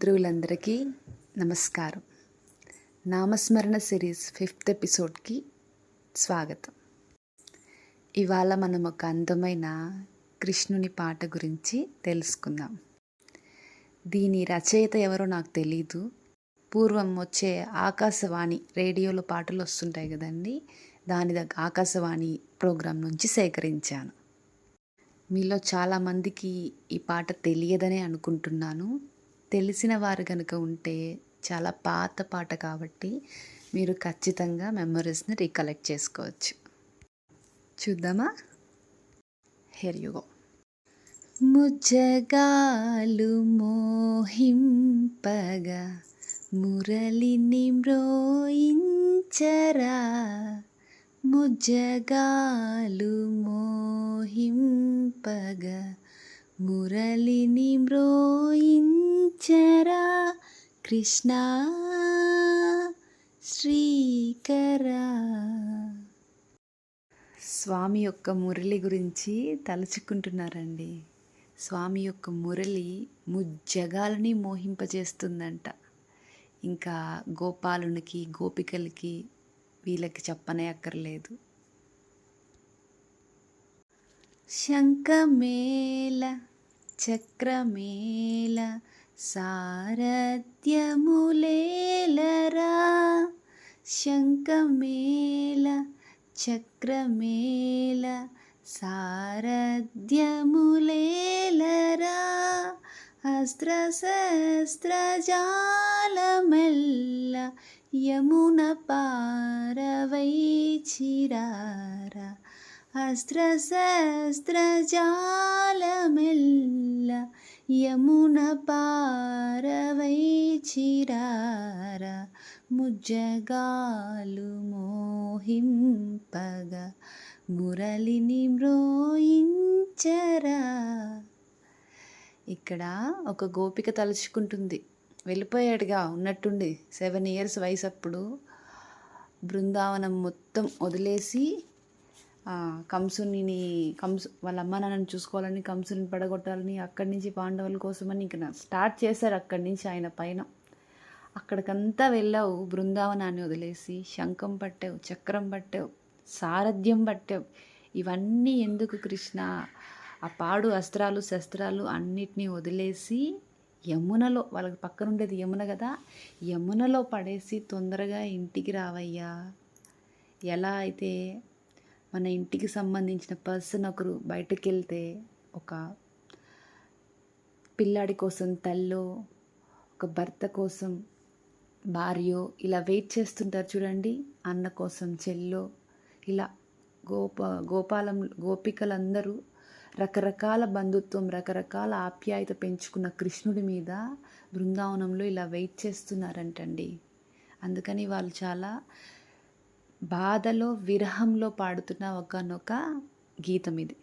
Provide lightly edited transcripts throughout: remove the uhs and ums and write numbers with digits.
మిత్రులందరికీ నమస్కారం. నామస్మరణ సిరీస్ 5th ఎపిసోడ్కి స్వాగతం. ఇవాళ మనం ఒక అందమైన కృష్ణుని పాట గురించి తెలుసుకుందాం. దీని రచయిత ఎవరో నాకు తెలీదు. పూర్వం వచ్చే ఆకాశవాణి రేడియోలో పాటలు వస్తుంటాయి కదండి, దాని ఆకాశవాణి ప్రోగ్రాం నుంచి సేకరించాను. మీలో చాలామందికి ఈ పాట తెలియదనే అనుకుంటున్నాను. తెలిసిన వారు కనుక ఉంటే చాలా పాత పాట కాబట్టి మీరు ఖచ్చితంగా మెమరీస్ని రికలెక్ట్ చేసుకోవచ్చు. చూద్దామా? Here you go. ముజ్జగాలు మోహింపగా మురళిని మ్రోయించరా, ముజ్జగాలు మోహింపగా మురళిని మ్రోయించరా, కృష్ణ శ్రీకరా. స్వామి యొక్క మురళి గురించి తలుచుకుంటున్నారండి. స్వామి యొక్క మురళి ముజ్జగాలని మోహింపజేస్తుందంట. ఇంకా గోపాలునికి గోపికలకి వీళ్ళకి చెప్పనే అక్కర్లేదు. శంఖమేళ చక్రమేళ సారథ్యములేలరా, శంఖమేళ చక్రమేళ సారథ్యములేలరా, అస్త్రశస్త్రజాలమెల్ల యమున పారవైచిరారా, అస్త్రశస్త్రజాలమెల్ల యమున పారవైచిరారా, ముజ్జగాలు మోహింపగా మురళిని మ్రోయించరా. ఇక్కడ ఒక గోపిక తలుచుకుంటుంది. వెళ్ళిపోయాడుగా ఉన్నట్టుండి 7 years వయసు. అప్పుడు బృందావనం మొత్తం వదిలేసి కంసుని వాళ్ళ అమ్మ నాన్నని చూసుకోవాలని, కంసుని పడగొట్టాలని, అక్కడి నుంచి పాండవుల కోసమని ఇంకా స్టార్ట్ చేశారు. అక్కడి నుంచి ఆయన పైన అక్కడికంతా వెళ్ళావు, బృందావనాన్ని వదిలేసి. శంఖం పట్టావు, చక్రం పట్టావు, సారథ్యం పట్టావు. ఇవన్నీ ఎందుకు కృష్ణ? ఆ పాడు అస్త్రాలు శస్త్రాలు అన్నిటినీ వదిలేసి యమునలో, వాళ్ళకి పక్కన ఉండేది యమున కదా, యమునలో పడేసి తొందరగా ఇంటికి రావయ్యా. ఎలా అయితే మన ఇంటికి సంబంధించిన పర్సన్ ఒకరు బయటకు వెళ్తే ఒక పిల్లాడి కోసం తల్లో, ఒక భర్త కోసం భార్యో ఇలా వెయిట్ చేస్తుంటారు చూడండి, అన్న కోసం చెల్లో, ఇలా గోపికలందరూ రకరకాల బంధుత్వం, రకరకాల ఆప్యాయత పెంచుకున్న కృష్ణుడి మీద బృందావనంలో ఇలా వెయిట్ చేస్తున్నారంటండి. అందుకని వాళ్ళు చాలా బాధలో, విరహంలో పాడుతున్న ఒకనొక గీతం ఇది.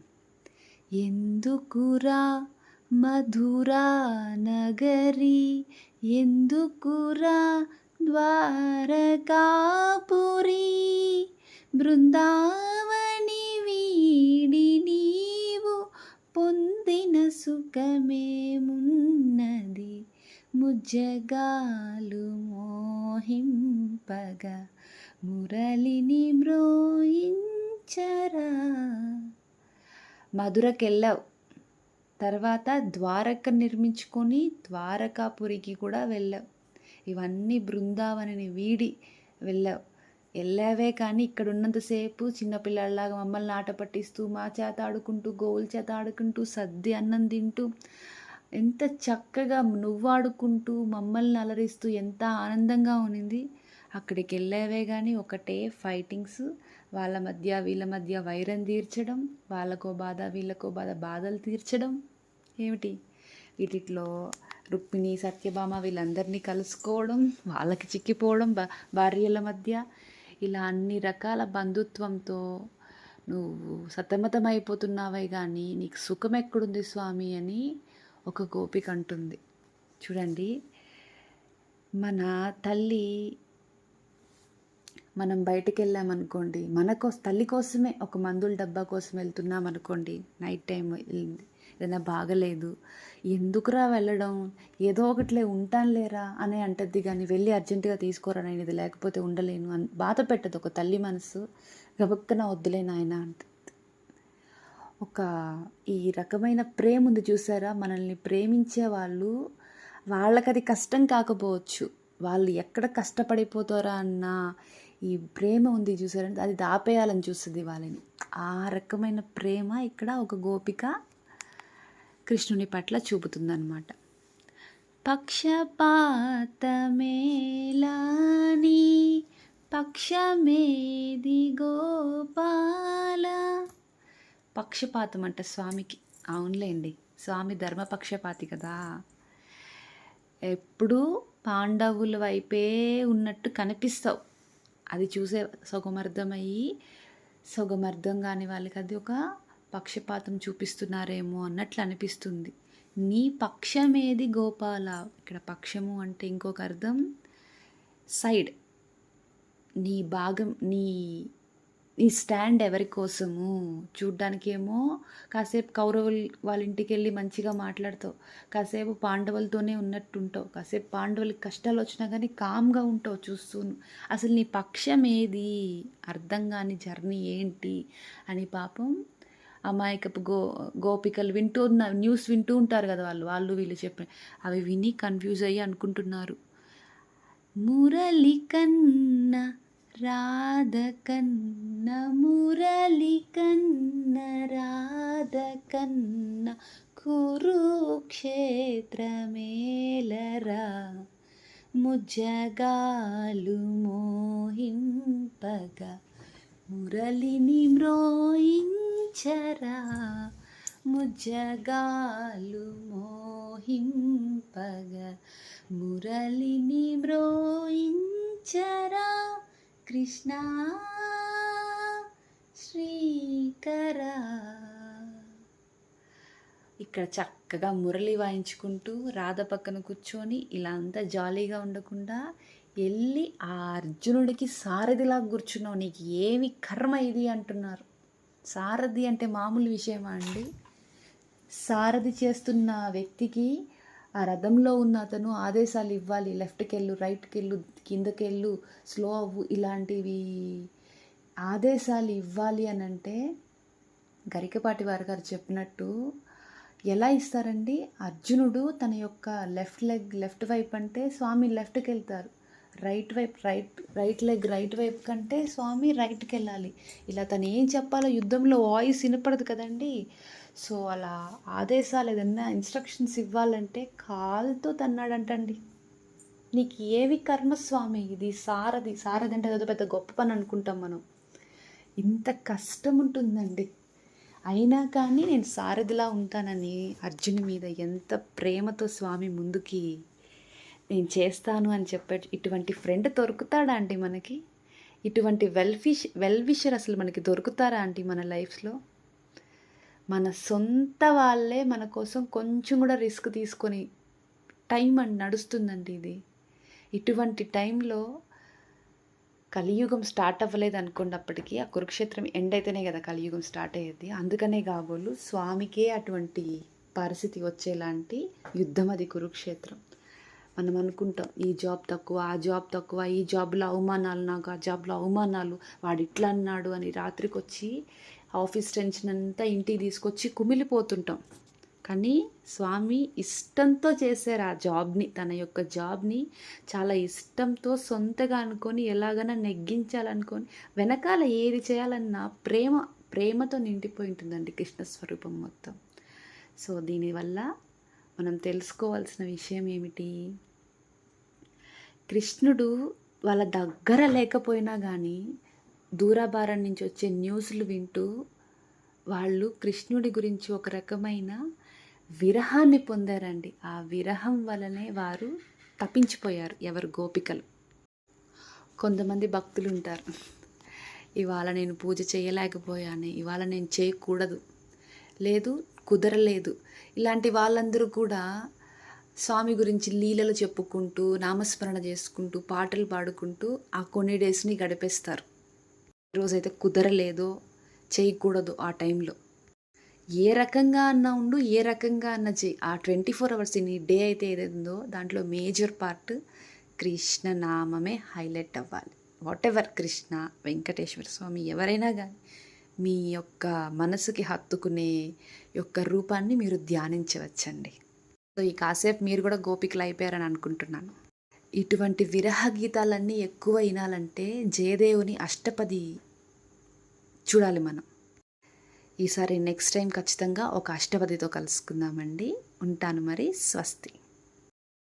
ఎందుకురా మధురా నగరి, ఎందుకురా ద్వారకాపురి, బృందావని వీడి నీవు పొందిన సుఖమేమున్నది, ముజ్జగాలు మోహింపగా మురళిని మ్రోయించరా. మధురకు వెళ్ళావు, తర్వాత ద్వారక నిర్మించుకొని ద్వారకాపురికి కూడా వెళ్ళావు. ఇవన్నీ బృందావనిని వీడి వెళ్ళావే కానీ ఇక్కడ ఉన్నంతసేపు చిన్నపిల్లలాగా మమ్మల్ని ఆట పట్టిస్తూ, మా చేత ఆడుకుంటూ, గోవుల చేత ఆడుకుంటూ, సద్ది అన్నం తింటూ, ఎంత చక్కగా నువ్వు ఆడుకుంటూ మమ్మల్ని అలరిస్తూ ఎంత ఆనందంగా ఉన్నింది. అక్కడికి వెళ్ళావే కానీ ఒకటే ఫైటింగ్స్, వాళ్ళ మధ్య వీళ్ళ మధ్య వైరం తీర్చడం, వాళ్ళకో బాధ వీళ్ళకో బాధ, బాధలు తీర్చడం ఏమిటి. వీటిలో రుక్మిణి, సత్యభామ వీళ్ళందరినీ కలుసుకోవడం, వాళ్ళకి చిక్కిపోవడం, భార్యల మధ్య ఇలా అన్ని రకాల బంధుత్వంతో నువ్వు సతమతమైపోతున్నావే కానీ నీకు సుఖం ఎక్కడుంది స్వామి అని ఒక గోపిక అంటుంది. చూడండి, మన తల్లి మనం బయటికి వెళ్ళామనుకోండి, తల్లి కోసమే ఒక మందుల డబ్బా కోసం వెళ్తున్నాం అనుకోండి, నైట్ టైం వెళ్ళింది, ఏదైనా బాగలేదు, ఎందుకురా వెళ్ళడం, ఏదో ఒకటిలే ఉంటానులేరా అని అంటద్ది కానీ వెళ్ళి అర్జెంటుగా తీసుకోరా, నేను ఇది లేకపోతే ఉండలేను అని బాధ పెట్టదు ఒక తల్లి మనసు. గబక్కన వద్దులే నాయన అంట. ఒక ఈ రకమైన ప్రేమ ఉంది చూసారా, మనల్ని ప్రేమించే వాళ్ళు, వాళ్ళకది కష్టం కాకపోవచ్చు, వాళ్ళు ఎక్కడ కష్టపడిపోతారా అన్న ఈ ప్రేమ ఉంది చూసారంటే అది దాపేయాలని చూస్తుంది వాళ్ళని. ఆ రకమైన ప్రేమ ఇక్కడ ఒక గోపిక కృష్ణుని పట్ల చూపుతుందన్నమాట. పక్షపాతమేలాని పక్షమేది గోపాల. పక్షపాతం అంట స్వామికి. అవునులేండి, స్వామి ధర్మపక్షపాతి కదా. ఎప్పుడూ పాండవుల వైపే ఉన్నట్టు కనిపిస్తావు, అది చూసే సగమర్థమయ్యి సగమర్థం కాని వాళ్ళకి అది ఒక పక్షపాతం చూపిస్తున్నారేమో అన్నట్లు అనిపిస్తుంది. నీ పక్షమేది గోపాల. ఇక్కడ పక్షము అంటే ఇంకొక అర్థం సైడ్, నీ భాగం, నీ స్టాండ్ ఎవరి కోసము. చూడ్డానికేమో కాసేపు కౌరవులు వాళ్ళ ఇంటికి వెళ్ళి మంచిగా మాట్లాడతావు, కాసేపు పాండవులతోనే ఉన్నట్టుంటావు, కాసేపు పాండవులకి కష్టాలు వచ్చినా కానీ కామ్గా ఉంటావు చూస్తూను. అసలు నీ పక్షం ఏది, అర్థం కాని జర్నీ ఏంటి అని పాపం అమాయకపు గోపికలు న్యూస్ వింటూ ఉంటారు కదా, వాళ్ళు వీళ్ళు చెప్పి అవి విని కన్ఫ్యూజ్ అయ్యి అనుకుంటున్నారు, మురళి కన్న రాధ కన్న మురళి కన్న రాధ కన్న కురుక్షేత్రమేలరా ముజ్జగాలు మోహింపగా మురళిని మ్రోయించరా ముజ్జగాలు మోహింపగా మురళిని మ్రోయించరా కృష్ణ శ్రీకరా. ఇక్కడ చక్కగా మురళి వాయించుకుంటూ రాధ పక్కన కూర్చొని ఇలా అంతా జాలీగా ఉండకుండా వెళ్ళి ఆ అర్జునుడికి సారథిలా కూర్చున్నావు, నీకు ఏమి కర్మ ఇది అంటున్నారు. సారథి అంటే మామూలు విషయమా అండి? సారథి చేస్తున్న వ్యక్తికి ఆ రథంలో ఉన్న అతను ఆదేశాలు ఇవ్వాలి, లెఫ్ట్కి వెళ్ళు, రైట్కి వెళ్ళు, కిందకి వెళ్ళు, స్లో అవ్వు, ఇలాంటివి ఆదేశాలు ఇవ్వాలి అని అంటే గరికపాటి వారి గారు చెప్పినట్టు ఎలా ఇస్తారండి? అర్జునుడు తన యొక్క లెఫ్ట్ వైపు అంటే స్వామి లెఫ్ట్కి వెళ్తారు, రైట్ లెగ్ రైట్ వైపు కంటే స్వామి రైట్కి వెళ్ళాలి. ఇలా తను ఏం చెప్పాలో యుద్ధంలో వాయిస్ వినపడదు కదండి. సో అలా ఆదేశాలు ఏదన్నా ఇన్స్ట్రక్షన్స్ ఇవ్వాలంటే కాలుతో తన్నాడంటండి. నీకు ఏవి కర్మస్వామి, ఇది సారథి అంటే ఏదో పెద్ద గొప్ప పని అనుకుంటాం మనం. ఇంత కష్టం ఉంటుందండి, అయినా కానీ నేను సారథిలా ఉంటానని అర్జుని మీద ఎంత ప్రేమతో స్వామి ముందుకి నేను చేస్తాను అని చెప్పాడు. ఇటువంటి ఫ్రెండ్ దొరుకుతాడా అండి మనకి? ఇటువంటి వెల్విషర్ అసలు మనకి దొరుకుతారా అండి మన లైఫ్లో? మన సొంత వాళ్ళే మన కోసం కొంచెం కూడా రిస్క్ తీసుకొని టైం అని నడుస్తుందండి ఇది. ఇటువంటి టైంలో కలియుగం స్టార్ట్ అవ్వలేదు అనుకోండి, అప్పటికి ఆ కురుక్షేత్రం ఎండ్ అయితేనే కదా కలియుగం స్టార్ట్ అయ్యేది. అందుకనే కాబోలు స్వామికే అటువంటి పరిస్థితి వచ్చేలాంటి యుద్ధం అది కురుక్షేత్రం. మనం అనుకుంటాం ఈ జాబ్ తక్కువ, ఆ జాబ్ తక్కువ, ఈ జాబ్లో అవమానాలు, నాకు ఆ జాబ్లో అవమానాలు, వాడు ఇట్లా అన్నాడు అని రాత్రికి వచ్చి ఆఫీస్ టెన్షన్ అంతా ఇంటికి తీసుకొచ్చి కుమిలిపోతుంటాం. కానీ స్వామి ఇష్టంతో చేశారు ఆ జాబ్ని, తన యొక్క జాబ్ని చాలా ఇష్టంతో సొంతగా అనుకొని ఎలాగైనా నెగ్గించాలనుకొని వెనకాల ఏది చేయాలన్నా ప్రేమతో నిండిపోయి ఉంటుందండి కృష్ణ స్వరూపం మొత్తం. సో దీనివల్ల మనం తెలుసుకోవాల్సిన విషయం ఏమిటి? కృష్ణుడు వాళ్ళ దగ్గర లేకపోయినా కానీ దూరాభారం నుంచి వచ్చే న్యూస్లు వింటూ వాళ్ళు కృష్ణుడి గురించి ఒక రకమైన విరహాన్ని పొందారండి. ఆ విరహం వలనే వారు తప్పించిపోయారు ఎవరు గోపికలు. కొంతమంది భక్తులు ఉంటారు, ఇవాళ నేను పూజ చేయలేకపోయాను, ఇవాళ నేను చేయకూడదు, లేదు కుదరలేదు, ఇలాంటి వాళ్ళందరూ కూడా స్వామి గురించి లీలలు చెప్పుకుంటూ నామస్మరణ చేసుకుంటూ పాటలు పాడుకుంటూ ఆ కొన్ని డేస్ని గడిపేస్తారు. ఈరోజైతే కుదరలేదో చేయకూడదు ఆ టైంలో. ఏ రకంగా అన్నా ఉండు, ఏ రకంగా అన్నా చెయ్యి. ఆ 24 అవర్స్ నీ డే అయితే ఏదైతుందో దాంట్లో మేజర్ పార్ట్ కృష్ణ నామమే హైలైట్ అవ్వాలి. వాటెవర్ కృష్ణ, వెంకటేశ్వర స్వామి ఎవరైనా గానీ మీ యొక్క మనసుకి హత్తుకునే యొక్క రూపాన్ని మీరు ధ్యానించవచ్చండి. సో, ఈ కాసేపు మీరు కూడా గోపికలయిపోయారని అనుకుంటున్నాను. ఇటువంటి విరహ గీతాలన్నీ ఎక్కువ వినాలంటే జయదేవుని అష్టపది చూడాలి మనం. ఈసారి నెక్స్ట్ టైం ఖచ్చితంగా ఒక అష్టపదితో కలుసుకుందామండి. ఉంటాను మరి. స్వస్తి.